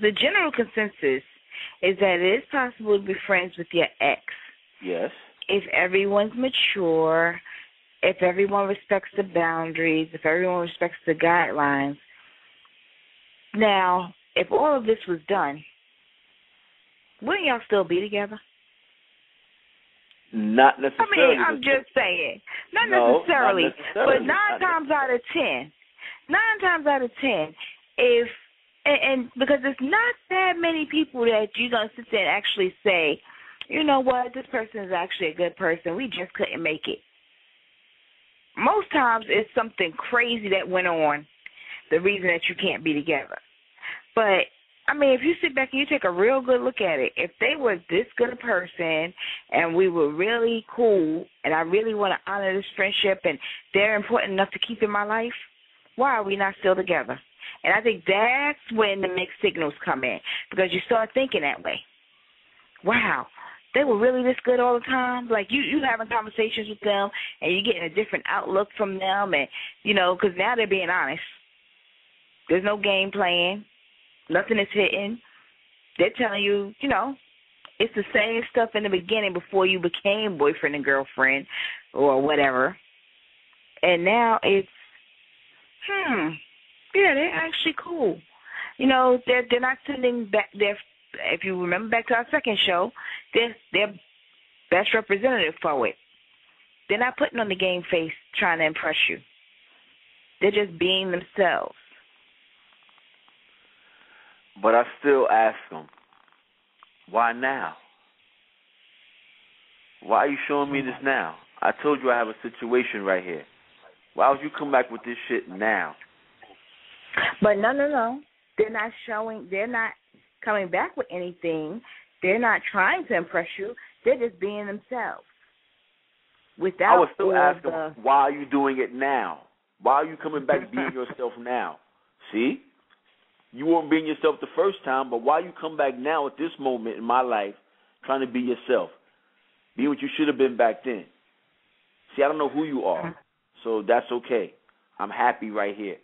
the general consensus is that it is possible to be friends with your ex. Yes. If everyone's mature, if everyone respects the boundaries, if everyone respects the guidelines. Now, if all of this was done, wouldn't y'all still be together? Not necessarily. I'm just saying. Not necessarily. But nine times out of ten, if, and because there's not that many people that you're going to sit there and actually say, you know what, this person is actually a good person. We just couldn't make it. Most times it's something crazy that went on, the reason that you can't be together. But, I mean, if you sit back and you take a real good look at it, if they were this good a person and we were really cool and I really want to honor this friendship and they're important enough to keep in my life, why are we not still together? And I think that's when the mixed signals come in, because you start thinking that way. Wow, they were really this good all the time? Like, you having conversations with them and you're getting a different outlook from them, and, you know, because now they're being honest. There's no game playing. Nothing is hitting. They're telling you, you know, it's the same stuff in the beginning before you became boyfriend and girlfriend or whatever. And now it's, yeah, they're actually cool. You know, they're not sending back their, if you remember back to our second show, they're best representative for it. They're not putting on the game face trying to impress you. They're just being themselves. But I still ask them, why now? Why are you showing me this now? I told you I have a situation right here. Why would you come back with this shit now? But no. They're not coming back with anything. They're not trying to impress you. They're just being themselves. I was still asking, why are you doing it now? Why are you coming back being yourself now? See? You weren't being yourself the first time, but why you come back now at this moment in my life trying to be yourself? Be what you should have been back then. See, I don't know who you are, so that's okay. I'm happy right here.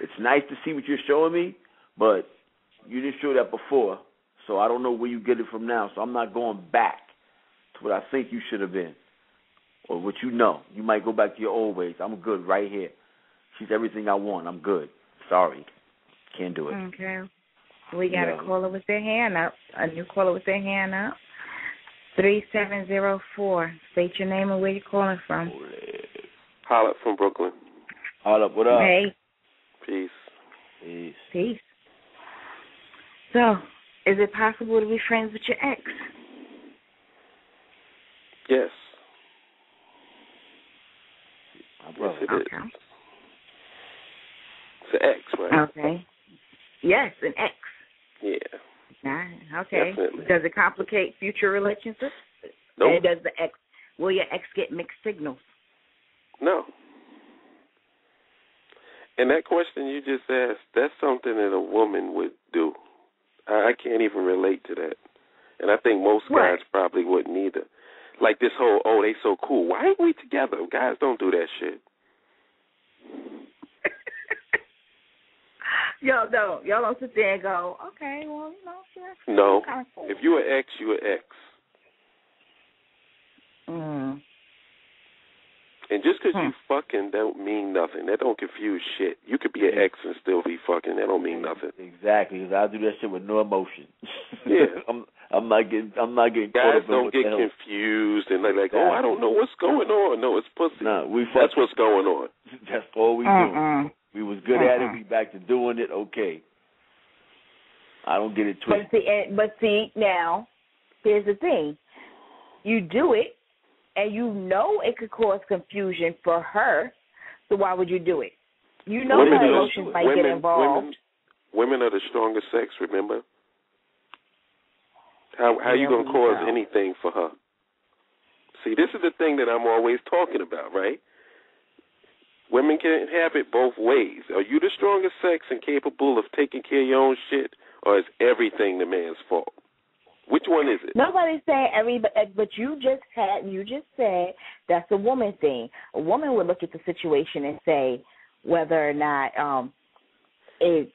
It's nice to see what you're showing me, but you didn't show that before, so I don't know where you get it from now, so I'm not going back to what I think you should have been or what you know. You might go back to your old ways. I'm good right here. She's everything I want. I'm good. Sorry. Can't do it. Okay. We got a caller with their hand up. A new caller with their hand up. 3704. State your name and where you're calling from. Holla from Brooklyn. Holla, what up? Hey. Peace. Peace. So, is it possible to be friends with your ex? Yes. Yes, it is. Okay. It's an ex, right? Okay. Yes, an ex. Yeah. Okay. Definitely. Does it complicate future relationships? Nope. And will your ex get mixed signals? No. And that question you just asked, that's something that a woman would do. I can't even relate to that. And I think most guys probably wouldn't either. Like this whole, they so cool. Why ain't we together? Guys don't do that shit. Y'all don't sit there and go, okay, well, sure. No. Kind of cool. If you're an ex, you're an ex. And just because you fucking don't mean nothing. That don't confuse shit. You could be an ex and still be fucking. That don't mean nothing. Exactly, because I do that shit with no emotion. Yeah. I'm not getting Guys caught up in don't what get the hell. Confused and they're like, I don't know what's going on. No, it's pussy. No, that's what's going on. That's all we do. We was good at it. We back to doing it. Okay. I don't get it twisted. But see, now, here's the thing. You do it, and you know it could cause confusion for her, so why would you do it? You know her emotions might get involved. Women are the strongest sex, remember? How are you going to cause anything for her? See, this is the thing that I'm always talking about, right? Women can have it both ways. Are you the strongest sex and capable of taking care of your own shit, or is everything the man's fault? Which one is it? Nobody's saying but you just said that's a woman thing. A woman would look at the situation and say whether or not it's,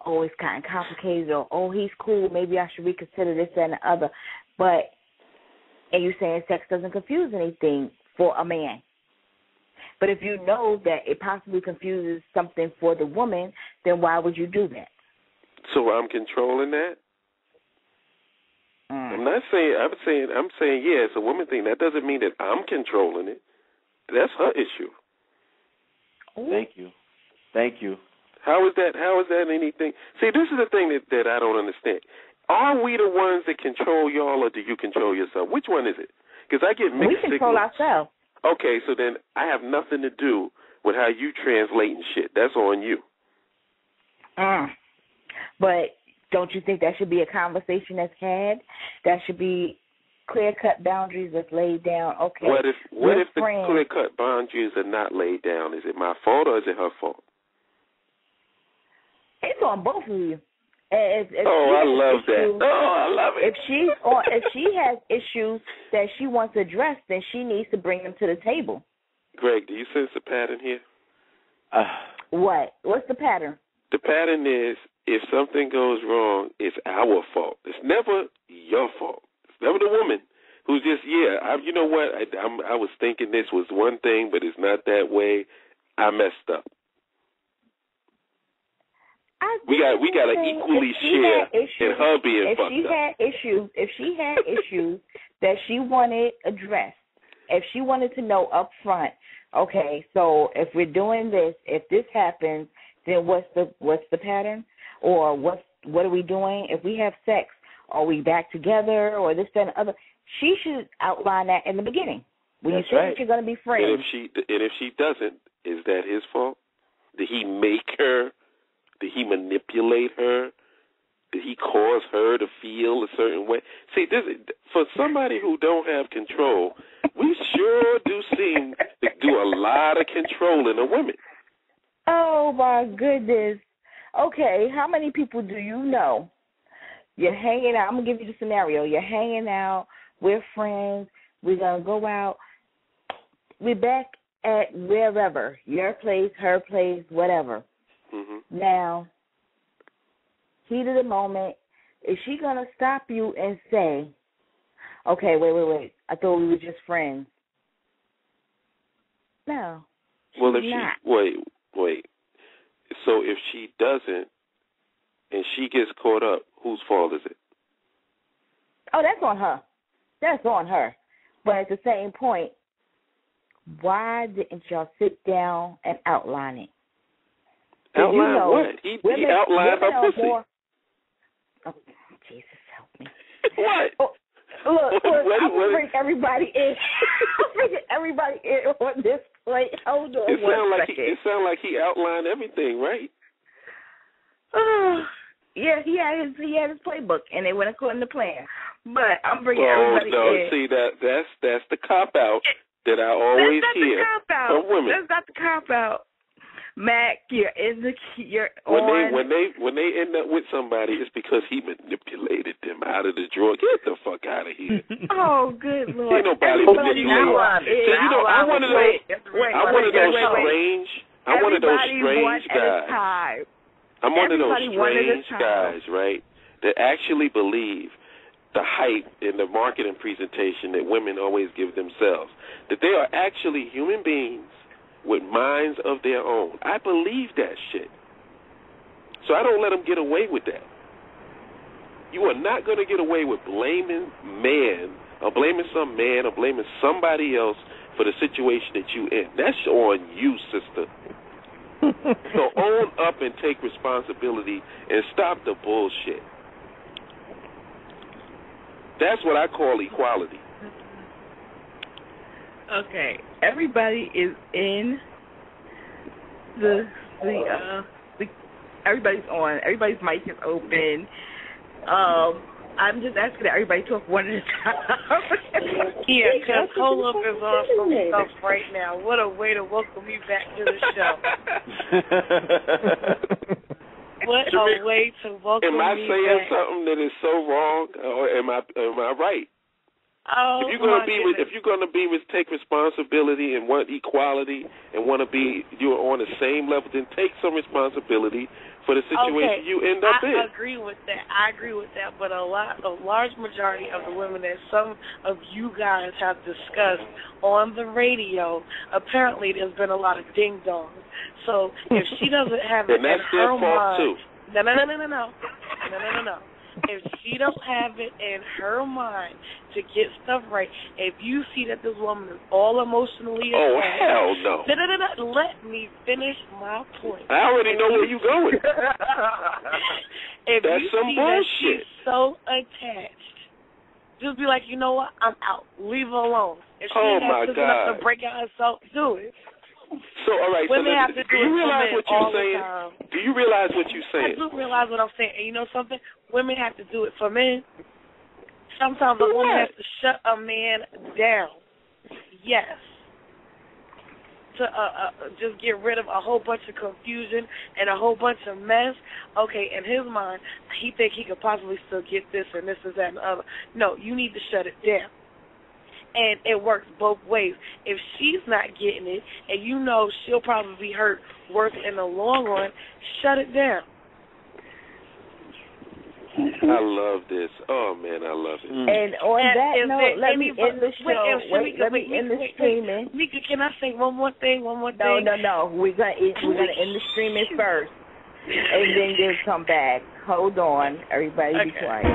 oh, it's kind of complicated, or, oh, he's cool, maybe I should reconsider this and the other. But, and you're saying sex doesn't confuse anything for a man. But if you know that it possibly confuses something for the woman, then why would you do that? So I'm controlling that? I'm saying, yeah, it's a woman thing. That doesn't mean that I'm controlling it. That's her issue. Thank you. How is that anything? See, this is the thing that I don't understand. Are we the ones that control y'all, or do you control yourself? Which one is it? Because I get mixed signals. We control ourselves. Okay, so then I have nothing to do with how you translating shit. That's on you. But don't you think that should be a conversation that's had? That should be clear-cut boundaries that's laid down. Okay. What if the clear-cut boundaries are not laid down? Is it my fault or is it her fault? It's on both of you. I love that. I love it. If she has issues that she wants addressed, then she needs to bring them to the table. Greg, do you sense a pattern here? What? What's the pattern? The pattern is, if something goes wrong, it's our fault. It's never your fault. It's never the woman who's just, you know what? I was thinking this was one thing, but it's not that way. I messed up. We got to equally share in her being fucked up. If she had issues that she wanted addressed, if she wanted to know up front, okay, so if we're doing this, if this happens, then what's the pattern? Or what are we doing? If we have sex, are we back together, or this, that, and the other? She should outline that in the beginning. When you say that you're going to be friends. And if she doesn't, is that his fault? Did he make her? Did he manipulate her? Did he cause her to feel a certain way? See, for somebody who don't have control, we sure do seem to do a lot of controlling of women. Oh, my goodness. Okay, how many people do you know? You're hanging out. I'm going to give you the scenario. You're hanging out. We're friends. We're going to go out. We're back at wherever, your place, her place, whatever. Mm-hmm. Now, heat of the moment, is she going to stop you and say, okay, wait, I thought we were just friends? No. Well, if not. Wait. So if she doesn't and she gets caught up, whose fault is it? Oh, that's on her. That's on her. But at the same point, why didn't y'all sit down and outline it? Outline what? He outlined her pussy. Oh, Jesus, help me. What? Look, I'm going to bring everybody in. Everybody in on this plate. Hold on It sounds like he outlined everything, right? Yeah, he had his playbook, and it went according to plan. But I'm bringing everybody in. See, that's the cop-out that I always hear from women. That's not the cop-out. Mac, when they end up with somebody, it's because he manipulated them out of the drawer. Get the fuck out of here! Oh, good Lord! Ain't nobody manipulating. I'm one of those strange guys. I'm one of those strange guys, right? That actually believe the hype in the marketing presentation that women always give themselves. That they are actually human beings with minds of their own. I believe that shit. So I don't let them get away with that. You are not going to get away with blaming man or blaming some man or blaming somebody else for the situation that you in. That's on you, sister. So own up and take responsibility and stop the bullshit. That's what I call equality. Okay, everybody is in everybody's on. Everybody's mic is open. I'm just asking that everybody talk one at a time. Yeah, because Hold Up is on some stuff right now. What a way to welcome you back to the show. What a way to welcome me back. Am I saying something that is so wrong, or am I right? Oh, if you're gonna take responsibility and want equality and want to be, you're on the same level, then take some responsibility for the situation you end up in. I agree with that. But a large majority of the women that some of you guys have discussed on the radio, apparently there's been a lot of ding dongs. So if she doesn't have it in her mind, no. If she don't have it in her mind to get stuff right, if you see that this woman is all emotionally attached, hell no. Let me finish my point. I already know where you're going. If that's you some see bullshit. That she's so attached, just be like, you know what? I'm out. Leave her alone. If she ain't got enough to break out herself, do it. So, all right, women have to do you realize what you're saying? Do you realize what you're saying? I do realize what I'm saying. And you know something? Women have to do it for men. Sometimes a woman has to shut a man down. Yes. To just get rid of a whole bunch of confusion and a whole bunch of mess. Okay, in his mind, he think he could possibly still get this and this and that and the other. No, you need to shut it down. And it works both ways. If she's not getting it and you know she'll probably be hurt worse in the long run, shut it down. I love this. Oh, man, I love it. And on that note, let me end the show. Let me end the streaming. Mika, can I say one more thing? No. We're gonna end the streaming first, and then you'll come back. Hold on, everybody, be quiet.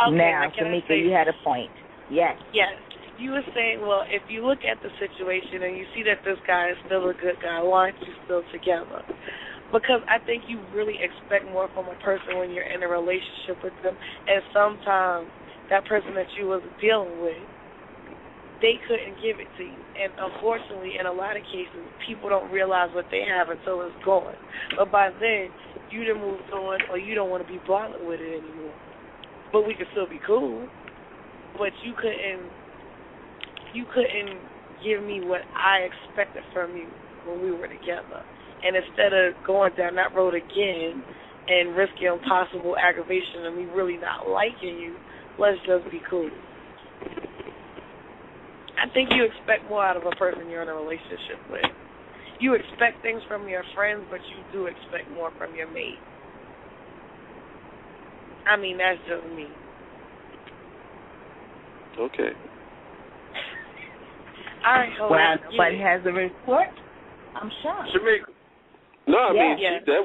Okay, now, Shamika, you had a point. Yes. Yes. You were saying, well, if you look at the situation and you see that this guy is still a good guy, why aren't you still together? Because I think you really expect more from a person when you're in a relationship with them, and sometimes that person that you was dealing with, they couldn't give it to you. And unfortunately, in a lot of cases, people don't realize what they have until it's gone. But by then, you done moved on, or you don't want to be bothered with it anymore. But we could still be cool. But you couldn't give me what I expected from you when we were together. And instead of going down that road again and risking possible aggravation of me really not liking you, let's just be cool. I think you expect more out of a person you're in a relationship with. You expect things from your friends, but you do expect more from your mate. I mean, that's just me. Okay. All right, hold on. But has a report? I'm shocked. Shamika. No, I mean, that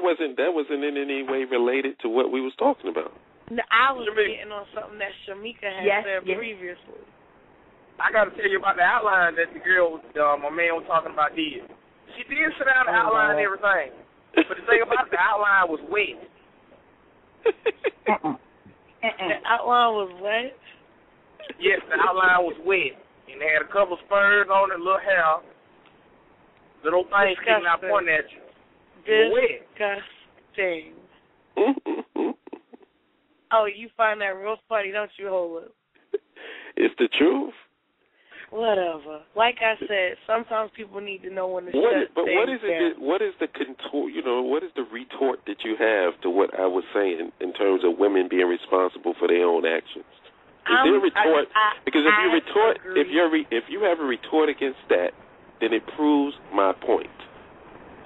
wasn't in any way related to what we was talking about. No, I was getting on something that Shamika had said previously. I got to tell you about the outline that the girl, my man was talking about did. She did sit down and outline everything. But the thing about the outline was wet. The outline was wet? Yes, the outline was wet. And they had a couple of spurs on it, little hair. Little things sticking out pointing at you. Disgusting. Oh, you find that real funny, don't you, Holo? It's the truth. Whatever. Like I said, sometimes people need to know when to shut But what is down. What is the contort? What is the retort that you have to what I was saying in terms of women being responsible for their own actions? Is there a retort? Because if you retort, if you have a retort against that, then it proves my point.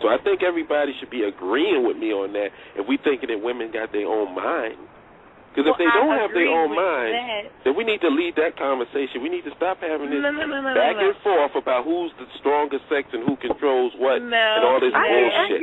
So I think everybody should be agreeing with me on that. If we thinking that women got their own mind. Because if they don't have their own mind, then we need to lead that conversation. We need to stop having this back and forth about who's the strongest sex and who controls what and all this bullshit.